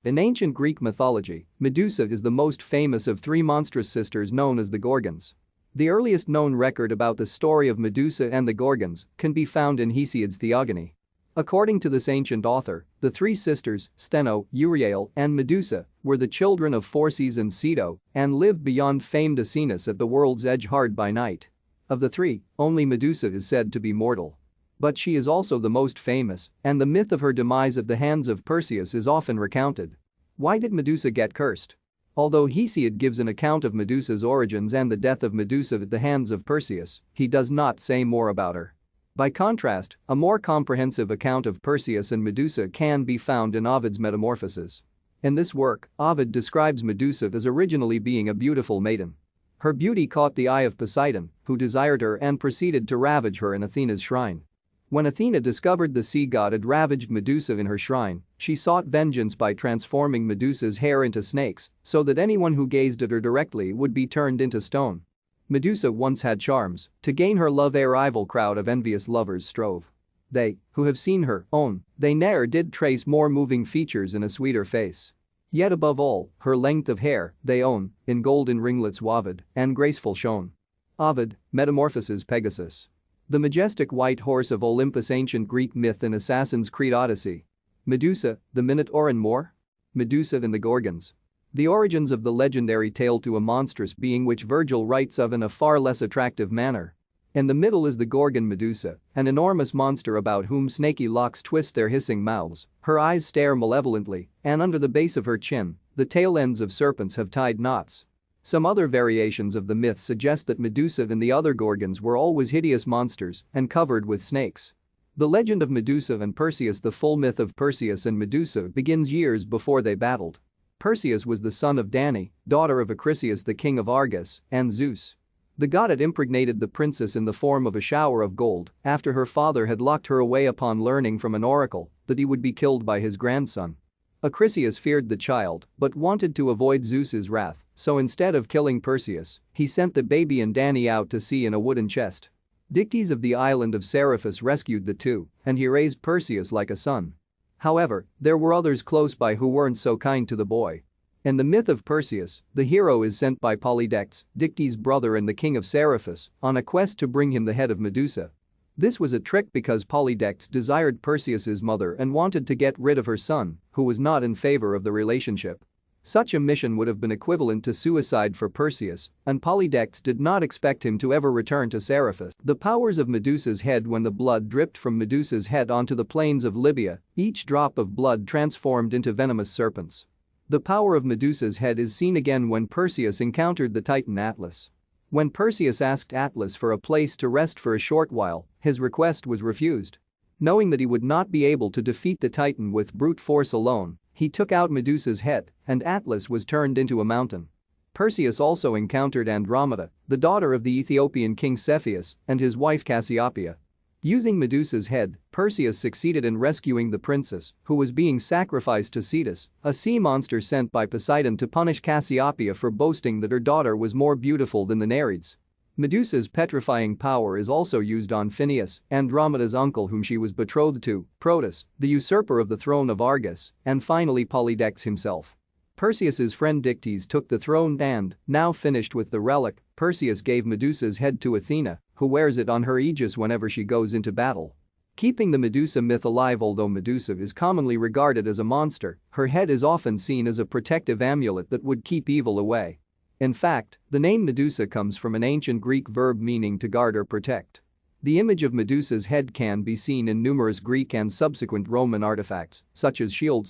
In ancient Greek mythology, Medusa is the most famous of three monstrous sisters known as the Gorgons. The earliest known record about the story of Medusa and the Gorgons can be found in Hesiod's Theogony. According to this ancient author, the three sisters, Steno, Euryale, and Medusa, were the children of Phorcys and Ceto and lived beyond famed Aesinus at the world's edge hard by night. Of the three, only Medusa is said to be mortal. But she is also the most famous, and the myth of her demise at the hands of Perseus is often recounted. Why did Medusa get cursed? Although Hesiod gives an account of Medusa's origins and the death of Medusa at the hands of Perseus, he does not say more about her. By contrast, a more comprehensive account of Perseus and Medusa can be found in Ovid's Metamorphoses. In this work, Ovid describes Medusa as originally being a beautiful maiden. Her beauty caught the eye of Poseidon, who desired her and proceeded to ravage her in Athena's shrine. When Athena discovered the sea god had ravaged Medusa in her shrine, she sought vengeance by transforming Medusa's hair into snakes so that anyone who gazed at her directly would be turned into stone. Medusa once had charms. To gain her love a rival crowd of envious lovers strove. They, who have seen her, own, they ne'er did trace more moving features in a sweeter face. Yet above all, her length of hair, they own, in golden ringlets waved, and graceful shone. Ovid, Metamorphoses Pegasus. The majestic white horse of Olympus. Ancient Greek myth in Assassin's Creed Odyssey. Medusa, the Minotaur and more? Medusa and the Gorgons. The origins of the legendary tale to a monstrous being which Virgil writes of in a far less attractive manner. In the middle is the Gorgon Medusa, an enormous monster about whom snaky locks twist their hissing mouths, her eyes stare malevolently, and under the base of her chin, the tail ends of serpents have tied knots. Some other variations of the myth suggest that Medusa and the other Gorgons were always hideous monsters and covered with snakes. The legend of Medusa and Perseus. The full myth of Perseus and Medusa begins years before they battled. Perseus was the son of Danae, daughter of Acrisius the king of Argos, and Zeus. The god had impregnated the princess in the form of a shower of gold after her father had locked her away upon learning from an oracle that he would be killed by his grandson. Acrisius feared the child but wanted to avoid Zeus's wrath, so instead of killing Perseus, he sent the baby and Danae out to sea in a wooden chest. Dictys of the island of Seriphus rescued the two, and he raised Perseus like a son. However, there were others close by who weren't so kind to the boy. In the myth of Perseus, the hero is sent by Polydectes, Dictys' brother and the king of Seriphus, on a quest to bring him the head of Medusa. This was a trick because Polydectes desired Perseus's mother and wanted to get rid of her son, who was not in favor of the relationship. Such a mission would have been equivalent to suicide for Perseus, and Polydectes did not expect him to ever return to Seriphus. The powers of Medusa's head. When the blood dripped from Medusa's head onto the plains of Libya, each drop of blood transformed into venomous serpents. The power of Medusa's head is seen again when Perseus encountered the Titan Atlas. When Perseus asked Atlas for a place to rest for a short while, his request was refused. Knowing that he would not be able to defeat the Titan with brute force alone, he took out Medusa's head, and Atlas was turned into a mountain. Perseus also encountered Andromeda, the daughter of the Ethiopian king Cepheus, and his wife Cassiopeia. Using Medusa's head, Perseus succeeded in rescuing the princess, who was being sacrificed to Cetus, a sea monster sent by Poseidon to punish Cassiopeia for boasting that her daughter was more beautiful than the Nereids. Medusa's petrifying power is also used on Phineus, Andromeda's uncle whom she was betrothed to, Protus, the usurper of the throne of Argos, and finally Polydectes himself. Perseus's friend Dictys took the throne and, now finished with the relic, Perseus gave Medusa's head to Athena, who wears it on her aegis whenever she goes into battle. Keeping the Medusa myth alive. Although Medusa is commonly regarded as a monster, her head is often seen as a protective amulet that would keep evil away. In fact, the name Medusa comes from an ancient Greek verb meaning to guard or protect. The image of Medusa's head can be seen in numerous Greek and subsequent Roman artifacts, such as shields,